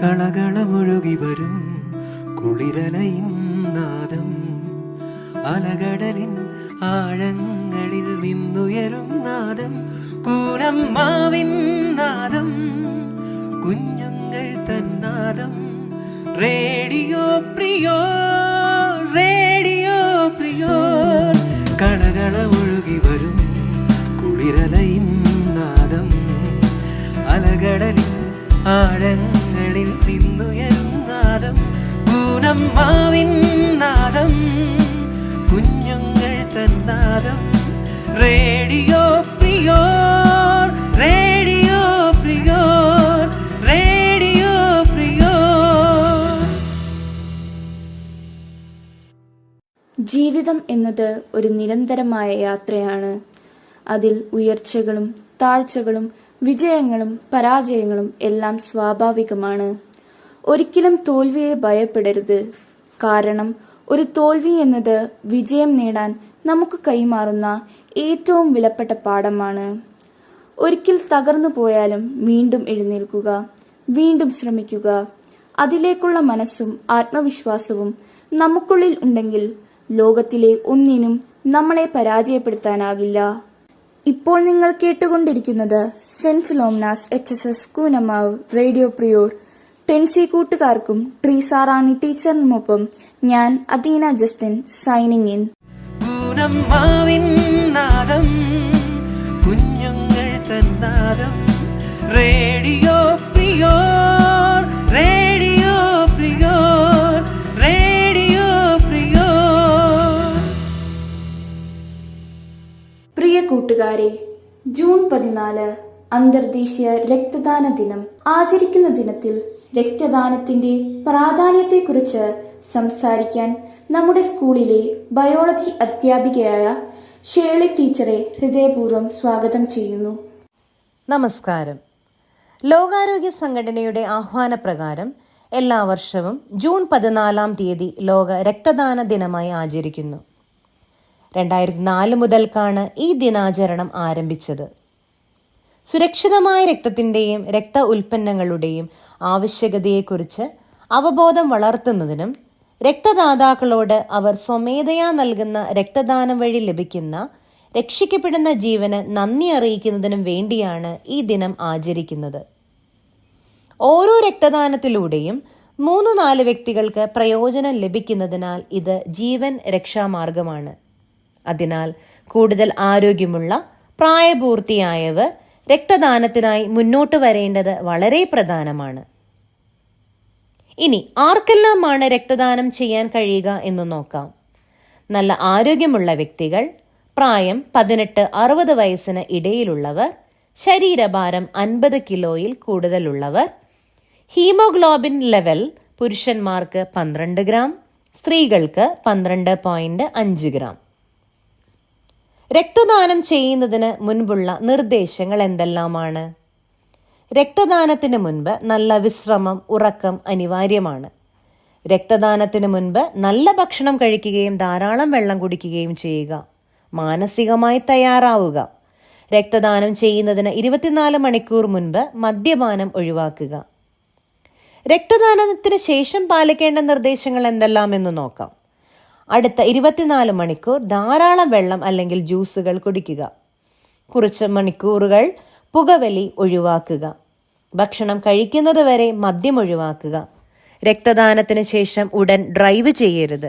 കളകളമൊഴുകി വരും കുളിരലയിൻ നാദം, അലകടലിൻ ആഴങ്ങളിൽ നിന്നുയരും നാദം, കൂനമ്മാവിൻ നാദം, കുഞ്ഞുങ്ങൾ തന്നാദം. Radio പ്രിയോ, radio പ്രിയോ. കളകളമൊഴുകി വരും കുളിരലയിൻ നാദം, അലകടലിൻ ആഴങ്ങളിൽ നിന്നുയരും നാദം, പൂനമ്മാവിൻ നാദം, കുഞ്ഞുങ്ങൾ തന്നാദം. റേഡിയോ പ്രിയോർ, റേഡിയോ പ്രിയോർ, റേഡിയോ പ്രിയോർ. ജീവിതം എന്നത് ഒരു നിരന്തരമായ യാത്രയാണ്. അതിൽ ഉയർച്ചകളും താഴ്ചകളും വിജയങ്ങളും പരാജയങ്ങളും എല്ലാം സ്വാഭാവികമാണ്. ഒരിക്കലും തോൽവിയെ ഭയപ്പെടരുത്. കാരണം ഒരു തോൽവി എന്നത് വിജയം നേടാൻ നമുക്ക് കൈമാറുന്ന ഏറ്റവും വിലപ്പെട്ട പാഠമാണ്. ഒരിക്കൽ തകർന്നു പോയാലും വീണ്ടും എഴുന്നേൽക്കുക, വീണ്ടും ശ്രമിക്കുക. അതിലേക്കുള്ള മനസ്സും ആത്മവിശ്വാസവും നമുക്കുള്ളിൽ ഉണ്ടെങ്കിൽ ലോകത്തിലെ ഒന്നിനും നമ്മളെ പരാജയപ്പെടുത്താനാകില്ല. ഇപ്പോൾ നിങ്ങൾ കേട്ടുകൊണ്ടിരിക്കുന്നത് saint Philomena's HSS Koonammavu radio പ്രിയോർ. ടെൻസി കൂട്ടുകാർക്കും ട്രീസാറാണി ടീച്ചറിനുമൊപ്പം ഞാൻ അദീന ജസ്റ്റിൻ സൈനിങ് ഇൻ. കുഞ്ഞുങ്ങൾ തന്നാദം. റേഡിയോ പ്രിയോർ, റേഡിയോ പ്രിയോർ, റേഡിയോ പ്രിയോർ. പ്രിയ കൂട്ടുകാരെ, ജൂൺ 14 അന്തർദേശീയ രക്തദാന ദിനം ആചരിക്കുന്ന ദിനത്തിൽ രക്തദാനത്തിന്റെ പ്രാധാന്യത്തെക്കുറിച്ച് സംസാരിക്കാൻ നമ്മുടെ സ്കൂളിലെ ബയോളജി അധ്യാപികയായ ഷേർലി ടീച്ചറെ ഹൃദയപൂർവ്വം സ്വാഗതം ചെയ്യുന്നു. നമസ്കാരം. ലോകാരോഗ്യ സംഘടനയുടെ ആഹ്വാനപ്രകാരം എല്ലാ വർഷവും ജൂൺ 14 ലോക രക്തദാന ദിനമായി ആചരിക്കുന്നു. 2004 മുതൽക്കാണ് ഈ ദിനാചരണം ആരംഭിച്ചത്. സുരക്ഷിതമായ രക്തത്തിന്റെയും രക്ത ഉൽപ്പന്നങ്ങളുടെയും ആവശ്യകതയെക്കുറിച്ച് അവബോധം വളർത്തുന്നതിനും രക്തദാതാക്കളോട് അവർ സ്വമേധയാ നൽകുന്ന രക്തദാനം വഴി ലഭിക്കുന്ന രക്ഷിക്കപ്പെടുന്ന ജീവന് നന്ദി അറിയിക്കുന്നതിനും വേണ്ടിയാണ് ഈ ദിനം ആചരിക്കുന്നത്. ഓരോ രക്തദാനത്തിലൂടെയും 3-4 വ്യക്തികൾക്ക് പ്രയോജനം ലഭിക്കുന്നതിനാൽ ഇത് ജീവൻ രക്ഷാമാർഗമാണ്. അതിനാൽ കൂടുതൽ ആരോഗ്യമുള്ള പ്രായപൂർത്തിയായവർ രക്തദാനത്തിനായി മുന്നോട്ട് വരേണ്ടത് വളരെ പ്രധാനമാണ്. ഇനി ആർക്കെല്ലാമാണ് രക്തദാനം ചെയ്യാൻ കഴിയുക എന്ന് നോക്കാം. നല്ല ആരോഗ്യമുള്ള വ്യക്തികൾ, പ്രായം 18-60 വയസ്സിന് ഇടയിലുള്ളവർ, ശരീരഭാരം 50 കിലോയിൽ കൂടുതലുള്ളവർ, ഹീമോഗ്ലോബിൻ ലെവൽ പുരുഷന്മാർക്ക് 12 ഗ്രാം, സ്ത്രീകൾക്ക് 12.5 ഗ്രാം. രക്തദാനം ചെയ്യുന്നതിന് മുൻപുള്ള നിർദ്ദേശങ്ങൾ എന്തെല്ലാമാണ്? രക്തദാനത്തിന് മുൻപ് നല്ല വിശ്രമം, ഉറക്കം അനിവാര്യമാണ്. രക്തദാനത്തിന് മുൻപ് നല്ല ഭക്ഷണം കഴിക്കുകയും ധാരാളം വെള്ളം കുടിക്കുകയും ചെയ്യുക. മാനസികമായി തയ്യാറാവുക. രക്തദാനം ചെയ്യുന്നതിന് 24 മണിക്കൂർ മുൻപ് മദ്യപാനം ഒഴിവാക്കുക. രക്തദാനത്തിന് ശേഷം പാലിക്കേണ്ട നിർദ്ദേശങ്ങൾ എന്തെല്ലാമെന്ന് നോക്കാം. അടുത്ത 24 മണിക്കൂർ ധാരാളം വെള്ളം അല്ലെങ്കിൽ ജ്യൂസുകൾ കുടിക്കുക. കുറച്ച് മണിക്കൂറുകൾ പുകവലി ഒഴിവാക്കുക. ഭക്ഷണം കഴിക്കുന്നത് വരെ മദ്യം ഒഴിവാക്കുക. രക്തദാനത്തിന് ശേഷം ഉടൻ ഡ്രൈവ് ചെയ്യരുത്.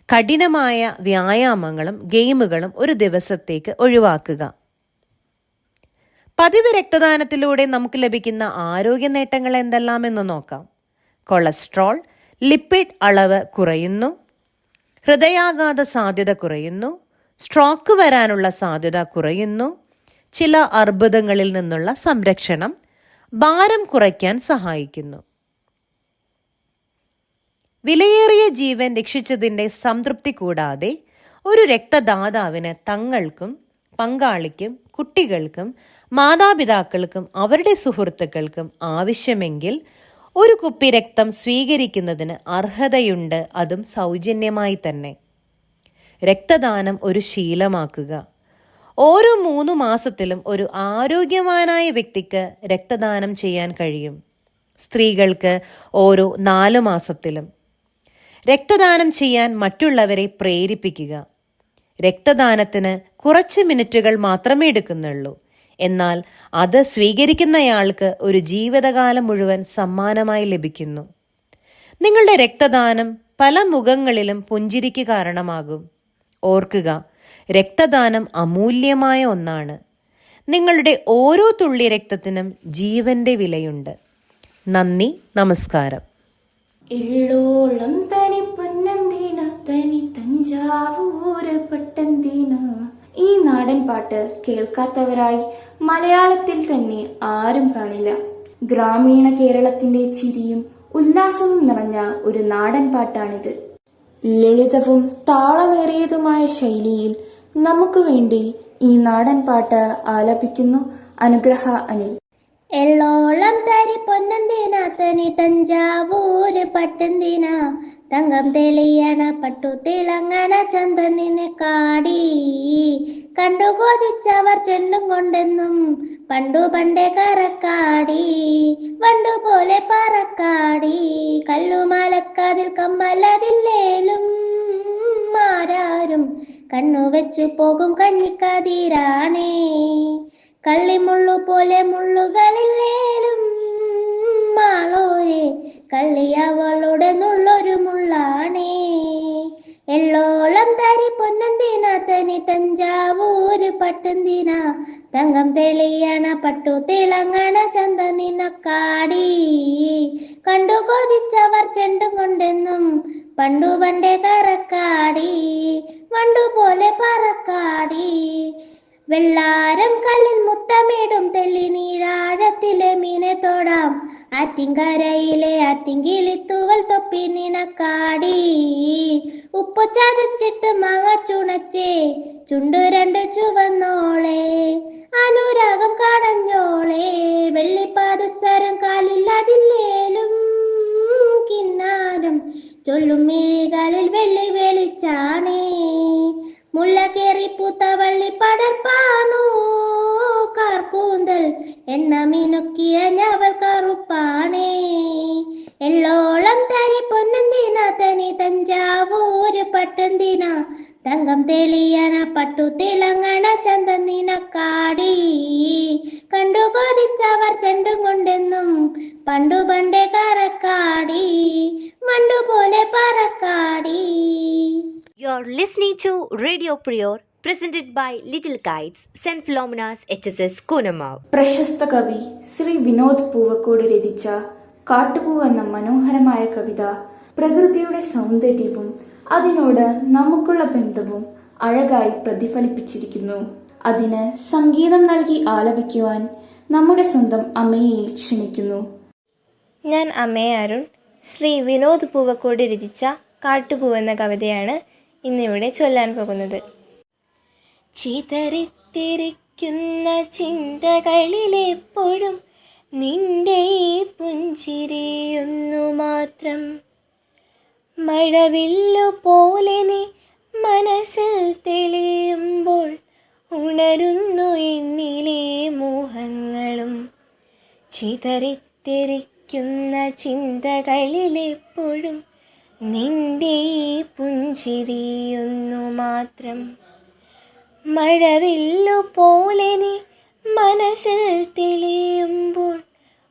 കഠിനമായ വ്യായാമങ്ങളും ഗെയിമുകളും ഒരു ദിവസത്തേക്ക് ഒഴിവാക്കുക. പതിവ് രക്തദാനത്തിലൂടെ നമുക്ക് ലഭിക്കുന്ന ആരോഗ്യ നേട്ടങ്ങൾ എന്തെല്ലാമെന്ന് നോക്കാം. കൊളസ്ട്രോൾ, ലിപ്പിഡ് അളവ് കുറയുന്നു, ഹൃദയാഘാത സാധ്യത കുറയുന്നു, സ്ട്രോക്ക് വരാനുള്ള സാധ്യത കുറയുന്നു, ചില അർബുദങ്ങളിൽ നിന്നുള്ള സംരക്ഷണം, ഭാരം കുറയ്ക്കാൻ സഹായിക്കുന്നു. വിലയേറിയ ജീവൻ രക്ഷിച്ചതിൻ്റെ സംതൃപ്തി കൂടാതെ ഒരു രക്തദാതാവിന് തങ്ങൾക്കും പങ്കാളിക്കും കുട്ടികൾക്കും മാതാപിതാക്കൾക്കും അവരുടെ സുഹൃത്തുക്കൾക്കും ആവശ്യമെങ്കിൽ ഒരു കുപ്പി രക്തം സ്വീകരിക്കുന്നതിന് അർഹതയുണ്ട്, അതും സൗജന്യമായി തന്നെ. രക്തദാനം ഒരു ശീലമാക്കുക. ഓരോ 3 മാസത്തിലും ഒരു ആരോഗ്യവാനായ വ്യക്തിക്ക് രക്തദാനം ചെയ്യാൻ കഴിയും. സ്ത്രീകൾക്ക് ഓരോ 4 മാസത്തിലും. രക്തദാനം ചെയ്യാൻ മറ്റുള്ളവരെ പ്രേരിപ്പിക്കുക. രക്തദാനത്തിന് കുറച്ച് മിനിറ്റുകൾ മാത്രമേ എടുക്കുന്നുള്ളൂ. എന്നാൽ അത് സ്വീകരിക്കുന്നയാൾക്ക് ഒരു ജീവിതകാലം മുഴുവൻ സമ്മാനമായി ലഭിക്കുന്നു. നിങ്ങളുടെ രക്തദാനം പല മുഖങ്ങളിലും പുഞ്ചിരിക്ക് കാരണമാകും. ഓർക്കുക, രക്തദാനം അമൂല്യമായ ഒന്നാണ്. നിങ്ങളുടെ ഓരോ തുള്ളി രക്തത്തിനും ജീവന്റെ വിലയുണ്ട്. നന്ദി, നമസ്കാരം. എള്ളോളം തനി പൊന്നന്തിന തനി തഞ്ചാവൂര് പട്ടന്തിന. ഈ നാടൻ പാട്ട് കേൾക്കാത്തവരായി മലയാളത്തിൽ തന്നെ ആരും കാണില്ല. ഗ്രാമീണ കേരളത്തിന്റെ ചിരിയും ഉല്ലാസവും നിറഞ്ഞ ഒരു നാടൻ പാട്ടാണിത്. ലളിതവും താളമേറിയതുമായ ശൈലിയിൽ നമുക്ക് വേണ്ടി ഈ നാടൻ പാട്ട് ആലപിക്കുന്നു അനുഗ്രഹ അനിൽ. എള്ളോളം തരി പൊന്നന്തിന തനി തഞ്ചാവൂര് പട്ടന്തിന. തങ്കം തെളിയണ പട്ടു തിളങ്ങണ ചന്ദനിനെ കാടി. കണ്ടു കൊതിച്ചവർ ചെണ്ടും കൊണ്ടെന്നും പണ്ടു പണ്ടേ കറക്കാടി. വണ്ടു പോലെ പറക്കാടി. കല്ലുമലക്കാതിൽ കമ്മലതില്ലേലും ആരാരും കണ്ണു വെച്ചു പോകും കഞ്ഞിക്കതിരാണേ. കള്ളിമുള്ളു പോലെ മുള്ളുകളില്ലേലും മാളോരെ കള്ളിയവളുടെ നുള്ളൊരു മുള്ളാണേ. എള്ളോളം തരി പൊന്നന്തിന തനി തഞ്ചാവൂര് പട്ടന്തിന. തങ്കം തെളിയണ പട്ടു തിളങ്ങണ ചന്ദനിനക്കാടി. കണ്ടു കൊതിച്ചവർ ചെണ്ടും കൊണ്ടെന്നും പണ്ടു പണ്ടേ കറക്കാടി. വണ്ടു പോലെ പറക്കാടി. വെള്ളാരം കല്ലിൽ മുത്തമിടും തെള്ളി നീഴാഴത്തിലെ മീനെ തൊടാം. ആറ്റിങ്കരയിലെ ആറ്റിങ്കിളിത്തൂവൽ തൊപ്പി നിനക്കാടി. ഉപ്പു ചതച്ചിട്ട് മാങ്ങ ചുണച്ചേ ചുണ്ടു രണ്ട് ചുവന്നോളെ. അനുരാഗം കടഞ്ഞോളെ. വെള്ളിപ്പാദസരം കാലില്ലതില്ലേലും കിന്നാരം ചൊല്ലും മിഴികളിൽ വെള്ളി വെളിച്ചാണേ. മുല്ല കേറി പൂത്ത വള്ളി പടർപ്പാനോ കാർക്കൂന്തൽ എണ്ണ മിനുക്കിയ ഞവൽ കറുപ്പാണേ. എള്ളോളം തരി പൊന്നന്തിന തനി തഞ്ചാവൂര് പട്ടന്തിന. തങ്കം തെളിയണ പട്ടു തിളങ്ങണ ചന്ദനിനക്കാടി. കണ്ടു കൊതിച്ചവർ ചെണ്ടും കൊണ്ടെന്നും പണ്ടു പണ്ടേ കറക്കാടി. വണ്ടു പോലെ പറക്കാടി. You're listening to Radio Prior, presented by Little Kites, St. Philomena's HSS Kunamav. പ്രശസ്ത കവി ശ്രീ വിനോദ് പൂവക്കോട് രചിച്ച കാട്ടുപൂവ് എന്ന മനോഹരമായ കവിത പ്രകൃതിയുടെ സൗന്ദര്യവും അതിനോട് നമുക്കുള്ള ബന്ധവും അഴകായി പ്രതിഫലിപ്പിച്ചിരിക്കുന്നു. അതിന് സംഗീതം നൽകി ആലപിക്കുവാൻ നമ്മുടെ സ്വന്തം അമ്മയെ ക്ഷണിക്കുന്നു. ഞാൻ അമ്മയെ അരുൺ. ശ്രീ വിനോദ് പൂവക്കോട് രചിച്ച കാട്ടുപൂവ് എന്ന കവിതയാണ് ഇന്നിവിടെ ചൊല്ലാൻ പോകുന്നത്. ചിതറിത്തിരിക്കുന്ന ചിന്തകളിലെപ്പോഴും നിന്റെ ഈ പുഞ്ചിരിയൊന്നു മാത്രം. മഴവില്ലു പോലെ നീ മനസ്സിൽ തെളിയുമ്പോൾ ഉണരുന്നു എന്നിലെ മോഹങ്ങളും. ചിതറിത്തിരിക്കുന്ന ചിന്തകളിലെപ്പോഴും നിന്റെ ഈ പുഞ്ചിരിയൊന്നു മാത്രം. മഴവില്ലു പോലെ നീ മനസ്സിൽ തെളിയുമ്പോൾ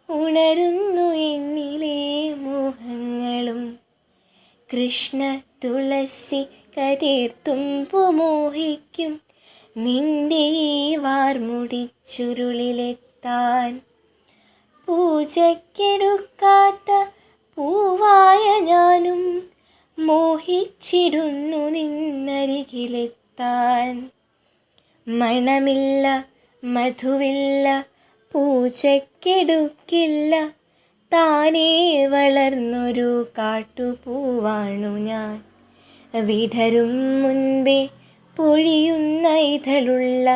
ഉണരുന്നു എന്നിലെ മോഹങ്ങളും. കൃഷ്ണ തുളസി കതിർത്തുമ്പു മോഹിക്കും നിന്റെ ഈ വാർമുടിച്ചുരുളിലെത്താൻ. പൂജയ്ക്കെടുക്കാത്ത പൂവായ ഞാനും മോഹിച്ചിടുന്നു നിന്നരികിലെത്താൻ. മണമില്ല മധുവില്ല പൂജയ്ക്കെടുക്കില്ല താനേ വളർന്നൊരു കാട്ടുപൂവാണു ഞാൻ. വിടരും മുൻപേ പൊഴിയുന്ന ഇതളുള്ള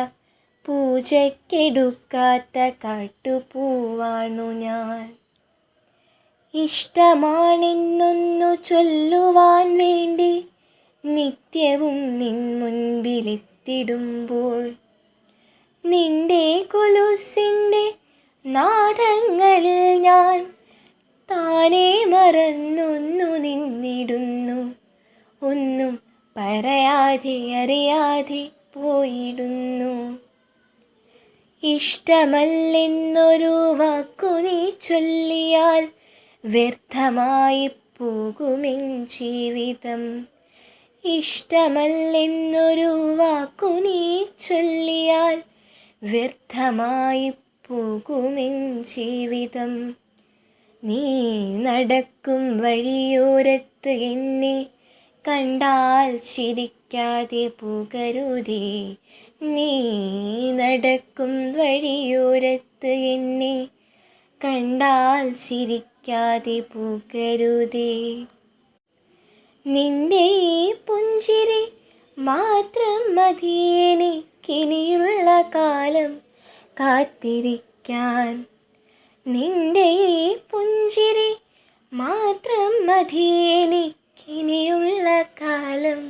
പൂജയ്ക്കെടുക്കാത്ത കാട്ടുപൂവാണു ഞാൻ. ഇഷ്ടമാണെന്നൊന്നു ചൊല്ലുവാൻ വേണ്ടി നിത്യവും നിൻ മുൻപിലെത്തിടുമ്പോൾ നിന്റെ കൊലുസിൻ്റെ നാദങ്ങളിൽ ഞാൻ മറന്നൊന്നു നിന്നിടുന്നു, ഒന്നും പറയാതെ അറിയാതെ പോയിടുന്നു. ഇഷ്ടമല്ലെന്നൊരു വാക്കു നീ ചൊല്ലിയാൽ വ്യർത്ഥമായി പോകുമെൻ ജീവിതം. ഇഷ്ടമല്ലെന്നൊരു വാക്കു നീ ചൊല്ലിയാൽ വ്യർത്ഥമായി പോകുമെൻ ജീവിതം. നീ നടക്കും വഴിയോരത്ത് എന്നെ കണ്ടാൽ ചിരിക്കാതെ പോകരുതേ. നീ നടക്കും വഴിയോരത്ത് എന്നെ കണ്ടാൽ ചിരിക്കാതെ പോകരുതേ. നിന്റെ ഈ പുഞ്ചിരി മാത്രം മതി എനിക്കിനിയുള്ള കാലം കാത്തിരിക്കാൻ. നിന്റെ ഈ പുഞ്ചിരി മാത്രം മതി എനിക്കിനിയുള്ള കാലം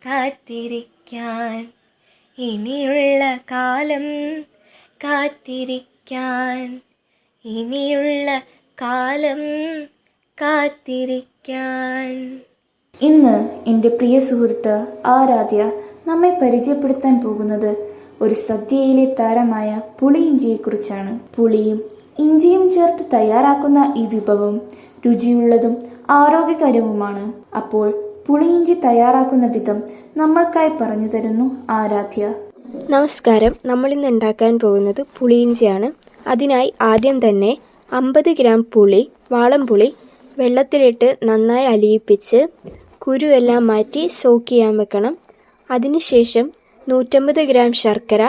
കാത്തിരിക്കാൻ. ഇനിയുള്ള കാലം കാത്തിരിക്കാൻ, ഇനിയുള്ള കാലം കാത്തിരിക്കാൻ. ഇന്ന് എൻ്റെ പ്രിയ സുഹൃത്ത് ആരാധ്യ നമ്മെ പരിചയപ്പെടുത്താൻ പോകുന്നത് ഒരു സദ്യയിലെ താരമായ പുളിയിഞ്ചിയെക്കുറിച്ചാണ്. പുളിയും ഇഞ്ചിയും ചേർത്ത് തയ്യാറാക്കുന്ന ഈ വിഭവം രുചിയുള്ളതും ആരോഗ്യകരവുമാണ്. അപ്പോൾ പുളിയിഞ്ചി തയ്യാറാക്കുന്ന വിധം നമ്മൾക്കായി പറഞ്ഞു തരുന്നു ആരാധ്യ. നമസ്കാരം. നമ്മളിന്ന് ഉണ്ടാക്കാൻ പോകുന്നത് പുളിയിഞ്ചിയാണ്. അതിനായി ആദ്യം തന്നെ 50 ഗ്രാം പുളി, വാളംപുളി വെള്ളത്തിലിട്ട് നന്നായി അലിയിപ്പിച്ച് കുരുവെല്ലാം മാറ്റി സോക്ക് ചെയ്യാൻ വെക്കണം. അതിനുശേഷം 150 ഗ്രാം ശർക്കര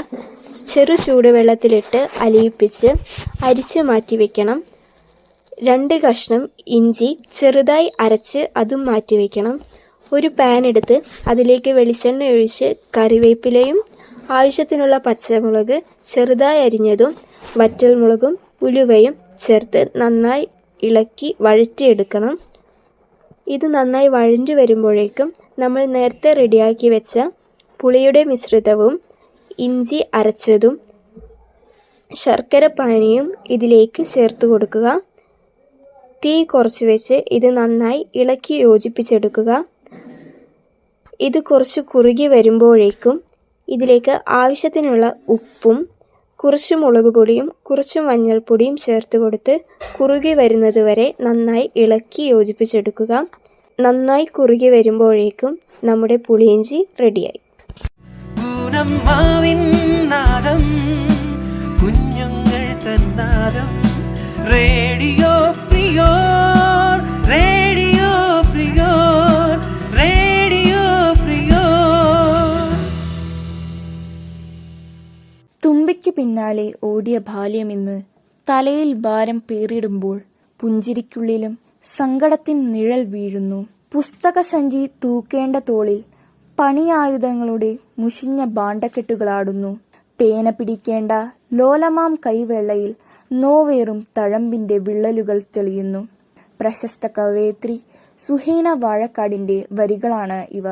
ചെറു ചൂടുവെള്ളത്തിലിട്ട് അലിയിപ്പിച്ച് അരിച്ച് മാറ്റി വയ്ക്കണം. 2 കഷ്ണം ഇഞ്ചി ചെറുതായി അരച്ച് അതും മാറ്റി വയ്ക്കണം. ഒരു പാൻ എടുത്ത് അതിലേക്ക് വെളിച്ചെണ്ണ ഒഴിച്ച് കറിവേപ്പിലയും ആവശ്യത്തിനുള്ള പച്ചമുളക് ചെറുതായി അരിഞ്ഞതും വറ്റൽമുളകും ഉലുവയും ചേർത്ത് നന്നായി ഇളക്കി വഴറ്റിയെടുക്കണം. ഇത് നന്നായി വഴഞ്ഞു വരുമ്പോഴേക്കും നമ്മൾ നേരത്തെ റെഡിയാക്കി വെച്ച പുളിയുടെ മിശ്രിതവും ഇഞ്ചി അരച്ചതും ശർക്കര പാനിയും ഇതിലേക്ക് ചേർത്ത് കൊടുക്കുക. തീ കുറച്ച് വെച്ച് ഇത് നന്നായി ഇളക്കി യോജിപ്പിച്ചെടുക്കുക. ഇത് കുറച്ച് കുറുകി വരുമ്പോഴേക്കും ഇതിലേക്ക് ആവശ്യത്തിനുള്ള ഉപ്പും കുറച്ച് മുളക് പൊടിയും കുറച്ച് മഞ്ഞൾപ്പൊടിയും ചേർത്ത് കൊടുത്ത് കുറുകി വരുന്നത് വരെ നന്നായി ഇളക്കി യോജിപ്പിച്ചെടുക്കുക. നന്നായി കുറുകി വരുമ്പോഴേക്കും നമ്മുടെ പുളിയിഞ്ചി റെഡിയായി. കുഞ്ഞുങ്ങൾ തന്നാദം റേഡിയോ പ്രിയോർ, റേഡിയോ പ്രിയോർ, റേഡിയോ പ്രിയോർ. തുമ്പിക്ക് പിന്നാലെ ഓടിയ ബാല്യമിന്ന് തലയിൽ ഭാരം പേറിടുമ്പോൾ പുഞ്ചിരിക്കുള്ളിലും സങ്കടത്തിൻ നിഴൽ വീഴുന്നു. പുസ്തക സഞ്ചി തൂക്കേണ്ട തോളിൽ പണിയായുധങ്ങളുടെ മുഷിഞ്ഞ ഭാണ്ഡക്കെട്ടുകളാടുന്നു. പേന പിടിക്കേണ്ട ലോലമാം കൈവെള്ളയിൽ നോവേറും തഴമ്പിന്റെ വിള്ളലുകൾ തെളിയുന്നു. പ്രശസ്ത കവയിത്രി സുഹൈന വാഴക്കാടിന്റെ വരികളാണ് ഇവ.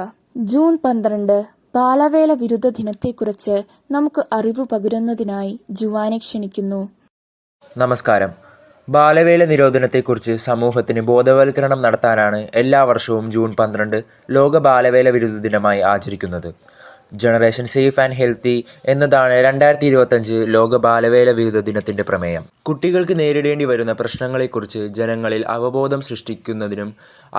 ജൂൺ 12 ബാലവേല വിരുദ്ധ ദിനത്തെക്കുറിച്ച് നമുക്ക് അറിവ് പകരുന്നതിനായി ജുവാനെ ക്ഷണിക്കുന്നു. നമസ്കാരം. ബാലവേല നിരോധനത്തെക്കുറിച്ച് സമൂഹത്തിന് ബോധവൽക്കരണം നടത്താനാണ് എല്ലാ വർഷവും ജൂൺ 12 ലോക ബാലവേല വിരുദ്ധ ദിനമായി ആചരിക്കുന്നത്. ജനറേഷൻ സേഫ് ആൻഡ് ഹെൽത്തി എന്നതാണ് 2025 ലോക ബാലവേല വിരുദ്ധ ദിനത്തിൻ്റെ പ്രമേയം. കുട്ടികൾക്ക് നേരിടേണ്ടി വരുന്ന പ്രശ്നങ്ങളെക്കുറിച്ച് ജനങ്ങളിൽ അവബോധം സൃഷ്ടിക്കുന്നതിനും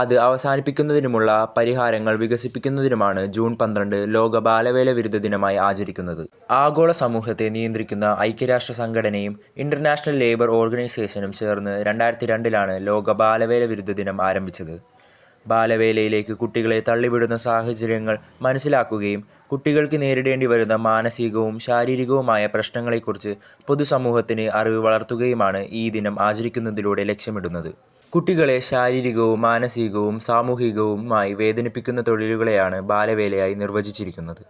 അത് അവസാനിപ്പിക്കുന്നതിനുമുള്ള പരിഹാരങ്ങൾ വികസിപ്പിക്കുന്നതിനുമാണ് ജൂൺ 12 ലോക ബാലവേല വിരുദ്ധ ദിനമായി ആചരിക്കുന്നത്. ആഗോള സമൂഹത്തെ നിയന്ത്രിക്കുന്ന ഐക്യരാഷ്ട്ര സംഘടനയും ഇന്റർനാഷണൽ ലേബർ ഓർഗനൈസേഷനും ചേർന്ന് 2002 ലോക ബാലവേല വിരുദ്ധ ദിനം ആരംഭിച്ചത്. ബാലവേലയിലേക്ക് കുട്ടികളെ തള്ളിവിടുന്ന സാഹചര്യങ്ങൾ മനസ്സിലാക്കുകയും കുട്ടികൾക്ക് നേരിടേണ്ടി വരുന്ന മാനസികവും ശാരീരികവുമായ പ്രശ്നങ്ങളെക്കുറിച്ച് പൊതുസമൂഹത്തിന് അറിവ് വളർത്തുകയുമാണ് ഈ ദിനം ആചരിക്കുന്നതിലൂടെ ലക്ഷ്യമിടുന്നത്. കുട്ടികളെ ശാരീരികവും മാനസികവും സാമൂഹികവുമായി വേദനിപ്പിക്കുന്ന തൊഴിലുകളെയാണ് ബാലവേലയായി നിർവചിച്ചിരിക്കുന്നത്.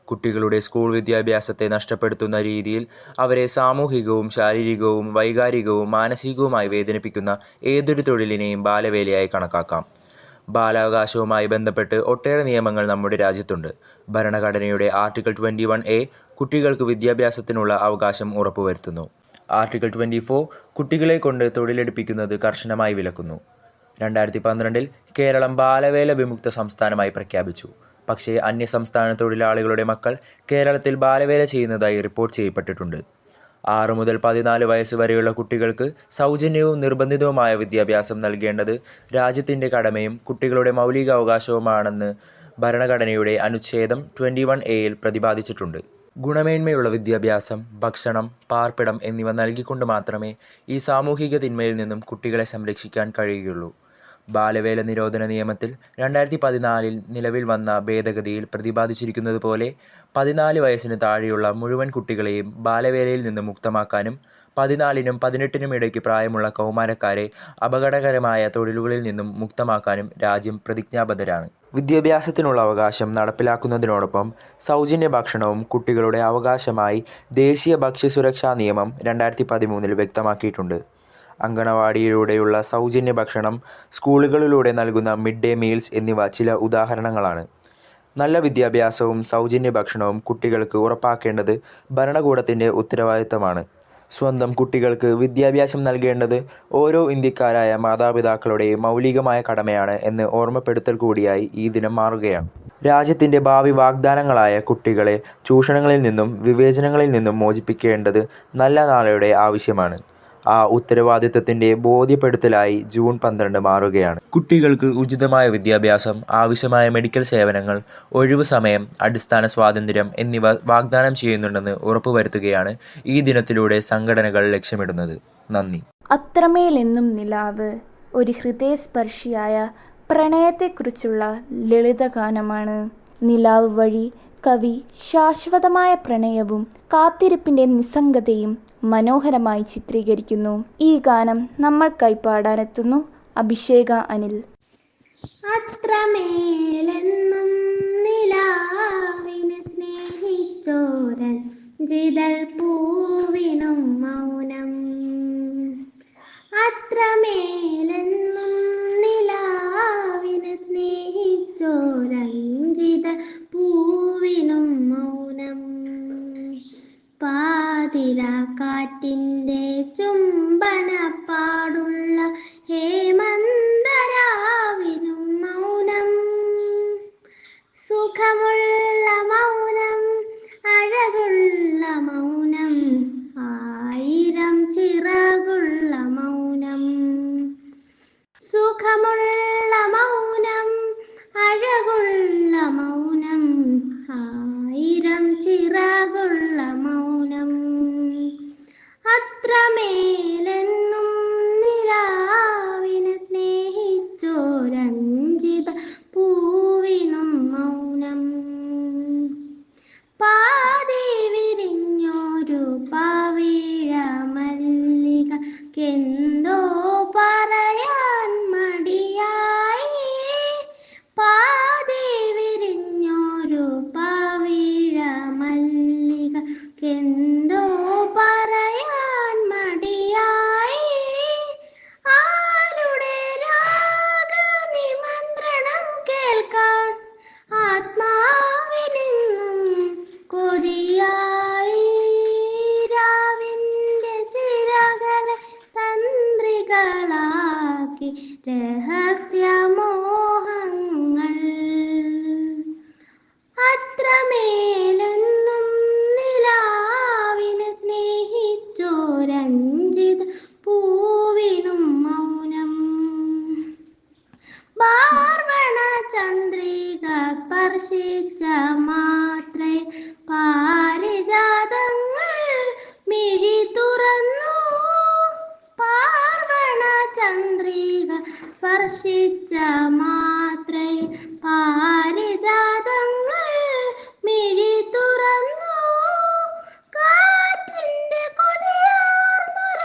കുട്ടികളുടെ സ്കൂൾ വിദ്യാഭ്യാസത്തെ നഷ്ടപ്പെടുത്തുന്ന രീതിയിൽ അവരെ സാമൂഹികവും ശാരീരികവും വൈകാരികവും മാനസികവുമായി വേദനിപ്പിക്കുന്ന ഏതൊരു തൊഴിലിനെയും ബാലവേലയായി കണക്കാക്കാം. ബാലാവകാശവുമായി ബന്ധപ്പെട്ട് ഒട്ടേറെ നിയമങ്ങൾ നമ്മുടെ രാജ്യത്തുണ്ട്. ഭരണഘടനയുടെ ആർട്ടിക്കിൾ 21A കുട്ടികൾക്ക് വിദ്യാഭ്യാസത്തിനുള്ള അവകാശം ഉറപ്പുവരുത്തുന്നു. ആർട്ടിക്കിൾ 24 കുട്ടികളെ കൊണ്ട് തൊഴിലെടുപ്പിക്കുന്നത് കർശനമായി വിലക്കുന്നു. 2012 കേരളം ബാലവേല വിമുക്ത സംസ്ഥാനമായി പ്രഖ്യാപിച്ചു. പക്ഷേ അന്യസംസ്ഥാന തൊഴിലാളികളുടെ മക്കൾ കേരളത്തിൽ ബാലവേല ചെയ്യുന്നതായി റിപ്പോർട്ട് ചെയ്യപ്പെട്ടിട്ടുണ്ട്. 6 മുതൽ 14 വയസ്സ് വരെയുള്ള കുട്ടികൾക്ക് സൗജന്യവും നിർബന്ധിതവുമായ വിദ്യാഭ്യാസം നൽകേണ്ടത് രാജ്യത്തിൻ്റെ കടമയും കുട്ടികളുടെ മൗലികാവകാശവുമാണെന്ന് ഭരണഘടനയുടെ അനുച്ഛേദം 21A പ്രതിപാദിച്ചിട്ടുണ്ട്. ഗുണമേന്മയുള്ള വിദ്യാഭ്യാസം, ഭക്ഷണം, പാർപ്പിടം എന്നിവ നൽകിക്കൊണ്ട് മാത്രമേ ഈ സാമൂഹിക തിന്മയിൽ നിന്നും കുട്ടികളെ സംരക്ഷിക്കാൻ കഴിയുകയുള്ളൂ. ബാലവേല നിരോധന നിയമത്തിൽ 2014 നിലവിൽ വന്ന ഭേദഗതിയിൽ പ്രതിപാദിച്ചിരിക്കുന്നത് പോലെ 14 വയസ്സിന് താഴെയുള്ള മുഴുവൻ കുട്ടികളെയും ബാലവേലയിൽ നിന്ന് മുക്തമാക്കാനും 14നും 18നും ഇടയ്ക്ക് പ്രായമുള്ള കൗമാരക്കാരെ അപകടകരമായ തൊഴിലുകളിൽ നിന്നും മുക്തമാക്കാനും രാജ്യം പ്രതിജ്ഞാബദ്ധരാണ്. വിദ്യാഭ്യാസത്തിനുള്ള അവകാശം നടപ്പിലാക്കുന്നതിനോടൊപ്പം സൗജന്യ ഭക്ഷണവും കുട്ടികളുടെ അവകാശമായി ദേശീയ ഭക്ഷ്യസുരക്ഷാ നിയമം 2013 വ്യക്തമാക്കിയിട്ടുണ്ട്. അങ്കണവാടിയിലൂടെയുള്ള സൗജന്യ ഭക്ഷണം, സ്കൂളുകളിലൂടെ നൽകുന്ന മിഡ് ഡേ മീൽസ് എന്നിവ ചില ഉദാഹരണങ്ങളാണ്. നല്ല വിദ്യാഭ്യാസവും സൗജന്യ ഭക്ഷണവും കുട്ടികൾക്ക് ഉറപ്പാക്കേണ്ടത് ഭരണകൂടത്തിൻ്റെ ഉത്തരവാദിത്തമാണ്. സ്വന്തം കുട്ടികൾക്ക് വിദ്യാഭ്യാസം നൽകേണ്ടത് ഓരോ ഇന്ത്യക്കാരായ മാതാപിതാക്കളുടെ മൗലികമായ കടമയാണ് എന്ന് ഓർമ്മപ്പെടുത്തൽ കൂടിയായി ഈ ദിനം മാറുകയാണ്. രാജ്യത്തിൻ്റെ ഭാവി വാഗ്ദാനങ്ങളായ കുട്ടികളെ ചൂഷണങ്ങളിൽ നിന്നും വിവേചനങ്ങളിൽ നിന്നും മോചിപ്പിക്കേണ്ടത് നല്ല നാളെയുടെ ആവശ്യമാണ്. ആ ഉത്തരവാദിത്തത്തിൻ്റെ ബോധ്യപ്പെടുത്തലായി ജൂൺ 12 മാറുകയാണ്. കുട്ടികൾക്ക് ഉചിതമായ വിദ്യാഭ്യാസം, ആവശ്യമായ മെഡിക്കൽ സേവനങ്ങൾ, ഒഴിവു സമയം, അടിസ്ഥാന സ്വാതന്ത്ര്യം എന്നിവ വാഗ്ദാനം ചെയ്യുന്നുണ്ടെന്ന് ഉറപ്പുവരുത്തുകയാണ് ഈ ദിനത്തിലൂടെ സംഘടനകൾ ലക്ഷ്യമിടുന്നത്. നന്ദി. അത്രമേലെന്നും നിലാവ് ഒരു ഹൃദയസ്പർശിയായ പ്രണയത്തെക്കുറിച്ചുള്ള ലളിതഗാനമാണ്. നിലാവ് വഴി കവി ശാശ്വതമായ പ്രണയവും കാത്തിരിപ്പിൻ്റെ നിസ്സംഗതയും മനോഹരമായി ചിത്രീകരിക്കുന്നു. ഈ ഗാനം നമ്മൾക്കായി പാടാനെത്തുന്നു അഭിഷേക അനിൽ. അത്രമേലെന്നും നിലാവിനെ സ്നേഹിച്ചോരൻ ജിതൾ പൂവിനും മൗനം. അത്രമേലെന്നും നിലാവിനെ സ്നേഹിച്ചോരൻ ജിതൾ പൂവിനും മൗനം. പാതിരാക്കാറ്റിൻ്റെ ചുംബനപ്പാടുള്ള ഹേമന്തരാവിനും മൗനം. സുഖമുള്ള മൗനം, അഴകുള്ള മൗനം, 1000 ചിറകുള്ള മൗനം. സുഖമുള്ള മൗനം, അഴകുള്ള മൗനം, 1000 ചിറകുള്ള മൗനം. അത്രമേലെന്നും നിലാവിനെ സ്നേഹിച്ചോരഞ്ജിത പൂവിനും മൗനം. പാതി വിരിഞ്ഞൊരു പവിഴ മല്ലികക്കെന്തോ പറയാൻ മടിയായി. പാതി വിരിഞ്ഞൊരു പവിഴ മല്ലികക്കെന്തോ പറയാൻ മടിയായി. ആരുടെ രാഗനിമന്ത്രണം കേൾക്കാൻ ആത്മാവിനെന്നും കൊതിയായി. രാവിൻ്റെ സിരകളെ തന്ത്രികളാക്കി രഹസ്യമോഹങ്ങൾ. അത്രമേലെന്നും നിലാവിനെ സ്നേഹിച്ചോരഞ്ജിത പൂവിനും മൗനം. പാർവണ ചന്ദ്രിക സ്പർശിച്ച മാത്രേ പാരിജാതങ്ങൾ മിഴി തുറന്നു. പാർവണ ചന്ദ്രിക സ്പർശിച്ച മാത്രേ പാരിജാതങ്ങൾ മിഴി തുറന്നു. കാറ്റിൻ്റെ കൊതിയാർന്നൊര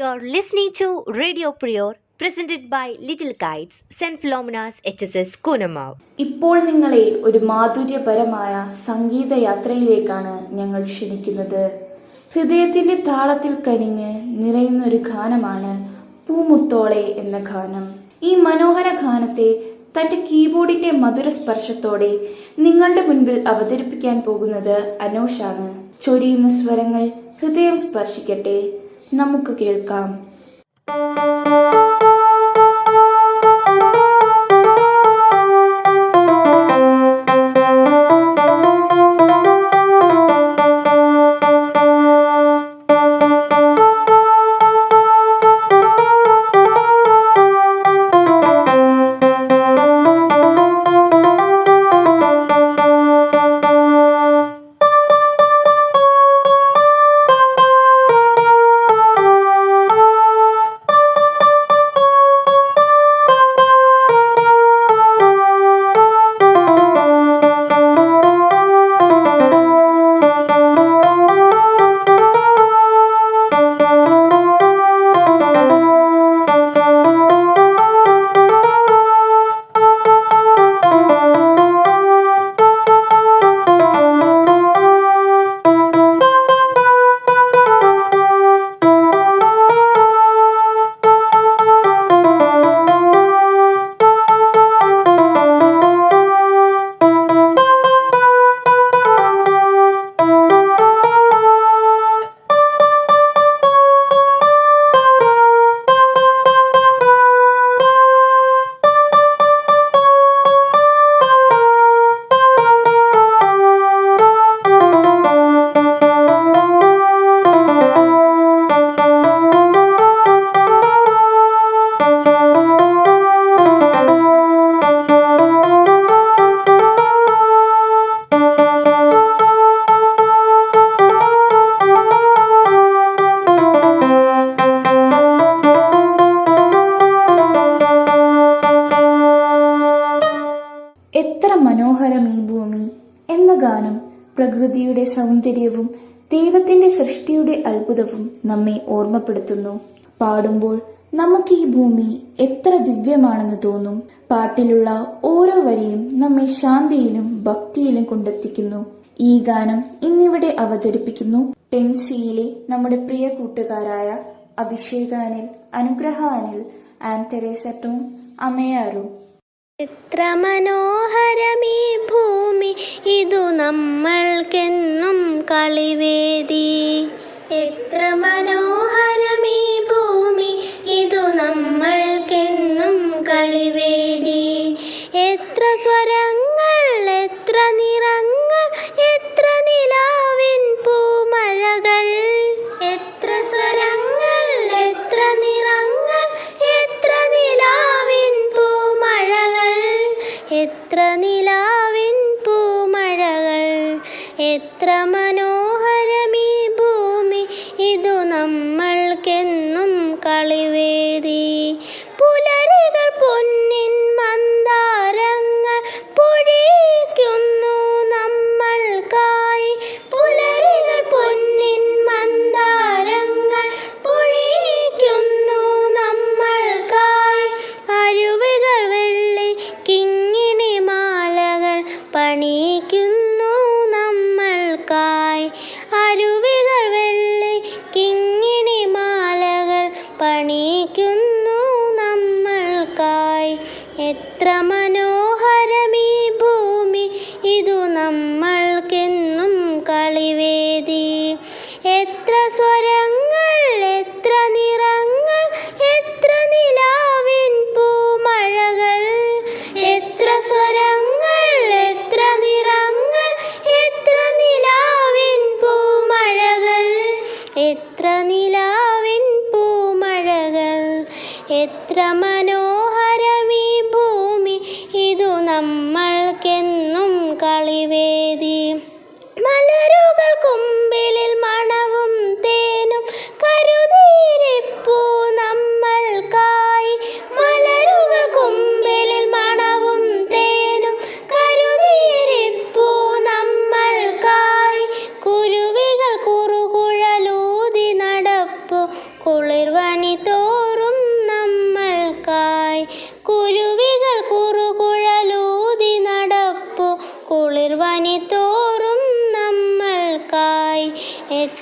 You're listening to Radio Prior, presented by Little Kites, St. Philomena's HSS Kunamav. ഇപ്പോൾ നിങ്ങളെ ഒരു മാധുര്യപരമായ സംഗീതയാത്രയിലേക്കാണ് ഞങ്ങൾ ക്ഷണിക്കുന്നത്. ഹൃദയത്തിൻ്റെ താളത്തിൽ കരിഞ്ഞ് നിറയുന്നൊരു ഗാനമാണ് പൂമുത്തോളെ എന്ന ഗാനം. ഈ മനോഹര ഗാനത്തെ തൻ്റെ കീബോർഡിൻ്റെ മധുര സ്പർശത്തോടെ നിങ്ങളുടെ മുൻപിൽ അവതരിപ്പിക്കാൻ പോകുന്നത് അനോഷാണ്. ചൊരിയുന്ന സ്വരങ്ങൾ ഹൃദയം സ്പർശിക്കട്ടെ, നമുക്ക് കേൾക്കാം. എത്ര മനോഹരം ഈ ഭൂമി എന്ന ഗാനം പ്രകൃതിയുടെ സൗന്ദര്യവും ദൈവത്തിന്റെ സൃഷ്ടിയുടെ അത്ഭുതവും നമ്മെ ഓർമ്മപ്പെടുത്തുന്നു. പാടുമ്പോൾ നമുക്ക് ഈ ഭൂമി എത്ര ദിവ്യമാണെന്ന് തോന്നും. പാട്ടിലുള്ള ഓരോ വരിയും നമ്മെ ശാന്തിയിലും ഭക്തിയിലും കൊണ്ടെത്തിക്കുന്നു. ഈ ഗാനം ഇന്നിവിടെ അവതരിപ്പിക്കുന്നു ടെൻസിയിലെ നമ്മുടെ പ്രിയ കൂട്ടുകാരായ അഭിഷേകാനിൽ, അനുഗ്രഹ അനിൽ, ആൻഡ് തെരേസ ടോം, അമയാറും. എത്ര മനോഹരമീ ഭൂമി, ഇതു നമ്മൾക്കെന്നും കളിവേദി. എത്ര മനോഹരമീ ഭൂമി, ഇതു നമ്മൾക്കെന്നും കളിവേദി. എത്ര സ്വരങ്ങൾ, എത്ര നിറങ്ങൾ, എത്ര നിലാവിൻ പൂമഴകൾ. എത്ര സ്വരങ്ങൾ, എത്ര നിറങ്ങൾ, എത്ര നിലാവിൻ പൂമഴകൾ. എത്ര നിലാവിൻ പൂമഴകൾ. എത്ര മനോഹരമീ ഭൂമി, ഇതു നമ്മൾക്കെന്നും കളിവേദി. പുലരികൾ പൊന്നിൻ മന്ദാരങ്ങൾ പൊഴിക്കുന്നു നമ്മൾക്കായി. പുലരികൾ പൊന്നിൻ മന്ദാരങ്ങൾ പൊഴിക്കുന്നു നമ്മൾക്കായി. അരുവികൾ വെള്ളി കിങ്ങിണി മാലകൾ പണിയിക്കുന്നു നമ്മൾക്കായി. അരുവികൾ വെള്ളി കിങ്ങിണി മാലകൾ പണിയിക്കുന്നു നമ്മൾക്കായി. എത്ര മനോഹരമീ ഭൂമി, ഇതു നമ്മൾക്കെന്നും കളിവേദി. എത്ര സ്വരങ്ങൾ, എത്ര നിറങ്ങൾ, എത്ര നിലാവിൻ പൂമഴകൾ. എത്ര സ്വരങ്ങൾ, എത്ര നിറങ്ങൾ, എത്ര നിലാവിൻ പൂമഴകൾ. എത്ര നിലാവിൻ പൂമഴകൾ. എത്ര മനോഹരമീ ഭൂമി, ഇതു നമ്മൾക്കെന്നും കളിവേദി. മലരുകൾ കുമ്പിളിൽ മണവും തേനും കരുതിയിരിപ്പൂ നമ്മൾക്കായി. മലരുകൾ കുമ്പിളിൽ മണവും തേനും കരുതിയിരിപ്പൂ നമ്മൾക്കായി. കുരുവികൾ കുറുകുഴലൂതി നടപ്പു കുളിർവനി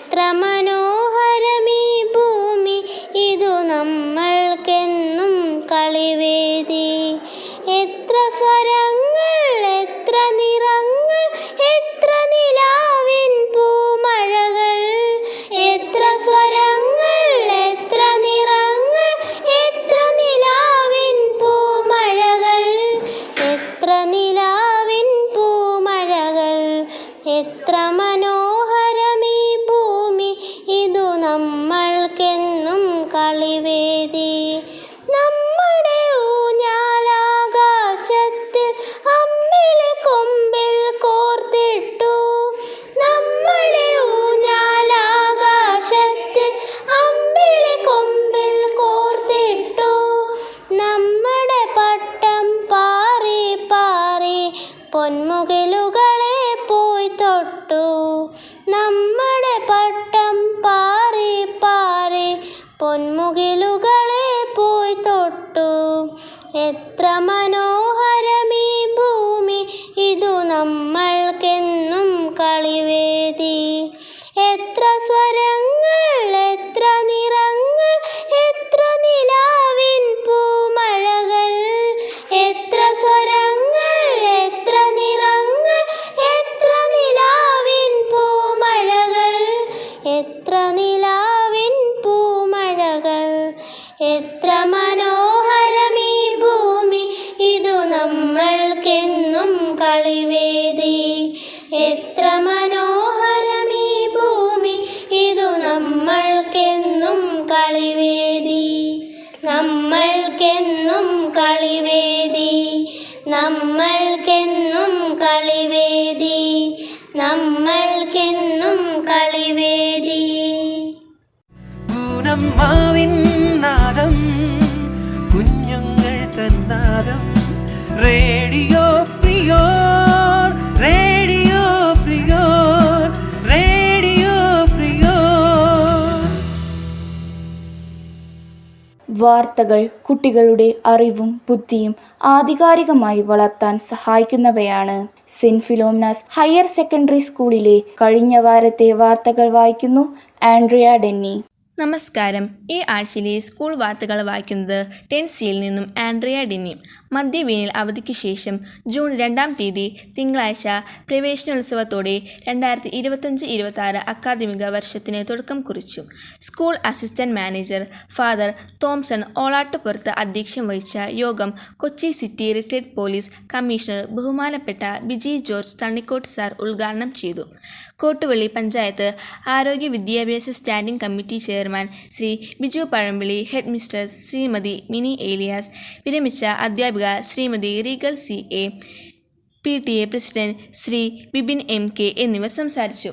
എത്ര മനോഹരമീ ഭൂമി ഇതു നമ്മൾക്കെന്നും കളിവേദി. എത്ര സ്വരങ്ങൾ, എത്ര നിറങ്ങൾ, എത്ര നിലാവിൻ പൂമഴകൾ. എത്ര സ്വരങ്ങൾ, എത്ര നിറങ്ങൾ, എത്ര നിലാവിൻ പൂമഴകൾ. എത്ര നിലാവിൻ പൂമഴകൾ. എത്ര മനോഹരമീ ഭൂമി ഇതു നമ്മൾക്കെന്നും കളിവേദി. നമ്മുടെ ഊഞ്ഞാലാകാശത്തിൽ അമ്പിളി കൊമ്പിൽ കോർത്തിട്ടു. നമ്മുടെ ഊഞ്ഞാലാകാശത്തിൽ അമ്പിളി കൊമ്പിൽ കോർത്തിട്ടു. നമ്മുടെ പട്ടം പാറി പാറി പൊന്മുകിലുകളെ പോയി തൊട്ടു. നമ്മുടെ പട്ടം പാറി പാറി പൊന്മുകിലുകളെ പോയി തൊട്ടു. എത്ര മനോഹരമീ ഭൂമി ഇതു നമ്മൾക്കെന്നും കളിവേദി. എത്ര സ്വരങ്ങൾ, എത്ര നിറങ്ങൾ, എത്ര നിലാവിൻ പൂമഴകൾ. എത്ര സ്വരങ്ങൾ, എത്ര നിറങ്ങൾ, എത്ര നിലാവിൻ പൂമഴകൾ. എത്ര നിലാവിൻ പൂമഴകൾ. എത്ര മനോഹരമീ ഭൂമി ഇതു നമ്മൾക്കെന്നും കളിവേദി. എത്ര മനോഹരമീ ഭൂമി ഇതു നമ്മൾക്കെന്നും കളിവേദി. നമ്മൾക്കെന്നും കളിവേദി. നമ്മൾക്കെന്നും കളിവേദി. നമ്മൾക്കെന്നും കളിവേദി. പൂനമ്മാവിൻ നാദം, കുഞ്ഞുങ്ങൾ തന്നാദം. റേഡിയോ പ്രിയോർ, റേഡിയോ പ്രിയോർ, റേഡിയോ പ്രിയോർ. വാർത്തകൾ കുട്ടികളുടെ അറിവും ബുദ്ധിയും ആധികാരികമായി വളർത്താൻ സഹായിക്കുന്നവയാണ്. സെന്റ് ഫിലോമിനാസ് ഹയർ സെക്കൻഡറി സ്കൂളിലെ കഴിഞ്ഞ വാരത്തെ വാർത്തകൾ വായിക്കുന്നു ആൻഡ്രിയ ഡെന്നി. നമസ്കാരം. ഈ ആഴ്ചയിലെ സ്കൂൾ വാർത്തകൾ വായിക്കുന്നത് 10Cയിൽ നിന്നും ആൻഡ്രിയ ഡെന്നി. മധ്യവേനൽ അവധിക്ക് ശേഷം ജൂൺ 2-ാം തീയതി തിങ്കളാഴ്ച പ്രവേശനോത്സവത്തോടെ 2025-26 അക്കാദമിക വർഷത്തിന് തുടക്കം കുറിച്ചു. School assistant manager father Thomson Olattupurathu അധ്യക്ഷം വഹിച്ച യോഗം Kochi city retired police commissioner ബഹുമാനപ്പെട്ട ബിജി ജോർജ് തണ്ണിക്കോട്ട് സാർ ഉദ്ഘാടനം ചെയ്തു. കോട്ടുവള്ളി പഞ്ചായത്ത് ആരോഗ്യ വിദ്യാഭ്യാസ standing committee chairman Shri Biju Pazhampilly, head mistress Shrimati Mini Elias, വിരമിച്ച അധ്യാപിക Shrimati Regal CA, PTA president Shri Bibin MK എന്നിവർ സംസാരിച്ചു.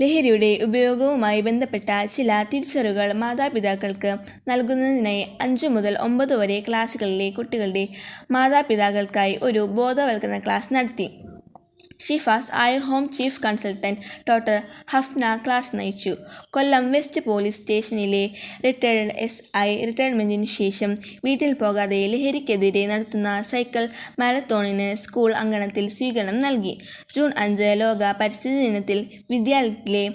ലഹരിയുടെ ഉപയോഗവുമായി ബന്ധപ്പെട്ട ചില തിരിച്ചറിവുകൾ മാതാപിതാക്കൾക്ക് നൽകുന്നതിനായി 5 മുതൽ 9 വരെ ക്ലാസുകളിലെ കുട്ടികളുടെ മാതാപിതാക്കൾക്കായി ഒരു ബോധവൽക്കരണ ക്ലാസ് നടത്തി. Shifas Ayur home chief consultant doctor Hafna class നയിച്ചു. കൊല്ലം വെസ്റ്റ് പോലീസ് സ്റ്റേഷനിലെ റിട്ടയർഡ് SI റിട്ടയർമെൻറ്റിന് ശേഷം വീട്ടിൽ പോകാതെ ലഹരിക്കെതിരെ നടത്തുന്ന സൈക്കിൾ മാരത്തോണിന് സ്കൂൾ അങ്കണത്തിൽ സ്വീകരണം നൽകി. ജൂൺ 5 ലോക പരിസ്ഥിതി ദിനത്തിൽ വിദ്യാലയത്തിലെ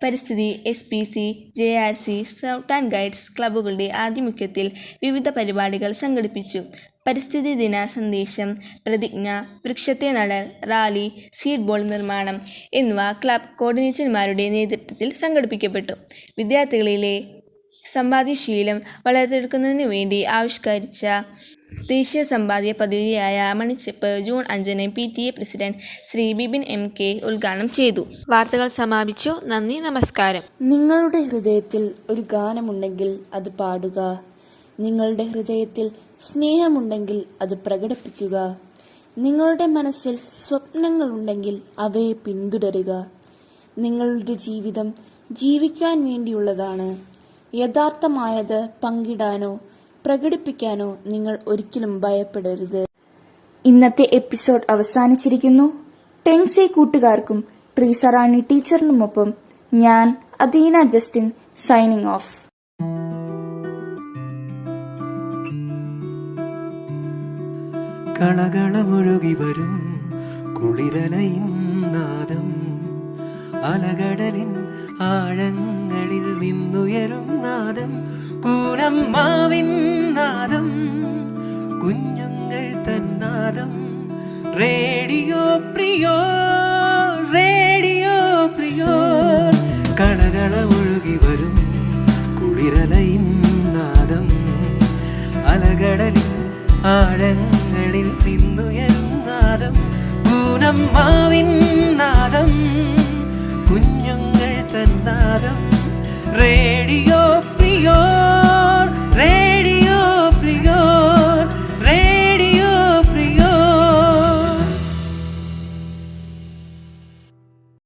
പരിസ്ഥിതി SPC, JRC, scout and guides ക്ലബ്ബുകളുടെ ആഭിമുഖ്യത്തിൽ വിവിധ പരിപാടികൾ സംഘടിപ്പിച്ചു. പരിസ്ഥിതി ദിന സന്ദേശം, പ്രതിജ്ഞ, വൃക്ഷത്തെ നടൽ, റാലി, സീഡ് ബോൾ നിർമ്മാണം എന്നിവ ക്ലബ് കോർഡിനേറ്റർമാരുടെ നേതൃത്വത്തിൽ സംഘടിപ്പിക്കപ്പെട്ടു. വിദ്യാർത്ഥികളിലെ സമ്പാദ്യശീലം വളർത്തിയെടുക്കുന്നതിനു വേണ്ടി ആവിഷ്കരിച്ച ദേശീയ സമ്പാദ്യ പദ്ധതിയായ മണിച്ചെപ്പ് ജൂൺ 5-ന് PTA president Shri Bibin MK ഉദ്ഘാടനം ചെയ്തു. വാർത്തകൾ സമാപിച്ചു. നന്ദി, നമസ്കാരം. നിങ്ങളുടെ ഹൃദയത്തിൽ ഒരു ഗാനമുണ്ടെങ്കിൽ അത് പാടുക. നിങ്ങളുടെ ഹൃദയത്തിൽ സ്നേഹമുണ്ടെങ്കിൽ അത് പ്രകടിപ്പിക്കുക. നിങ്ങളുടെ മനസ്സിൽ സ്വപ്നങ്ങളുണ്ടെങ്കിൽ അവയെ പിന്തുടരുക. നിങ്ങളുടെ ജീവിതം ജീവിക്കാൻ വേണ്ടിയുള്ളതാണ്. യഥാർത്ഥമായത് പങ്കിടാനോ പ്രകടിപ്പിക്കാനോ നിങ്ങൾ ഒരിക്കലും ഭയപ്പെടരുത്. ഇന്നത്തെ എപ്പിസോഡ് അവസാനിച്ചിരിക്കുന്നു. 10C കൂട്ടുകാർക്കും ട്രീസ റാണി ടീച്ചറിനുമൊപ്പം ഞാൻ അദീന ജസ്റ്റിൻ സൈനിങ് ഓഫ്. കളകളമൊഴുകി വരും കുളിരലയിൻ നാദം, അലകടലിൻ ആഴങ്ങളിൽ നിന്നുയരും നാദം കൂനമ്മാവിൻ നാദം കുഞ്ഞുങ്ങൾ തന്നാദം റേഡിയോ പ്രിയോ റേഡിയോ പ്രിയോ കളകള ഒഴുകി വരും കുളിരലയിൻ നാദം അലകടലിൻ ആഴങ്ങളിൽ നിന്നുയരും നാദം കൂനമ്മാവിൻ നാദം കുഞ്ഞുങ്ങൾ തന്നാദം റേഡിയോ പ്രിയോ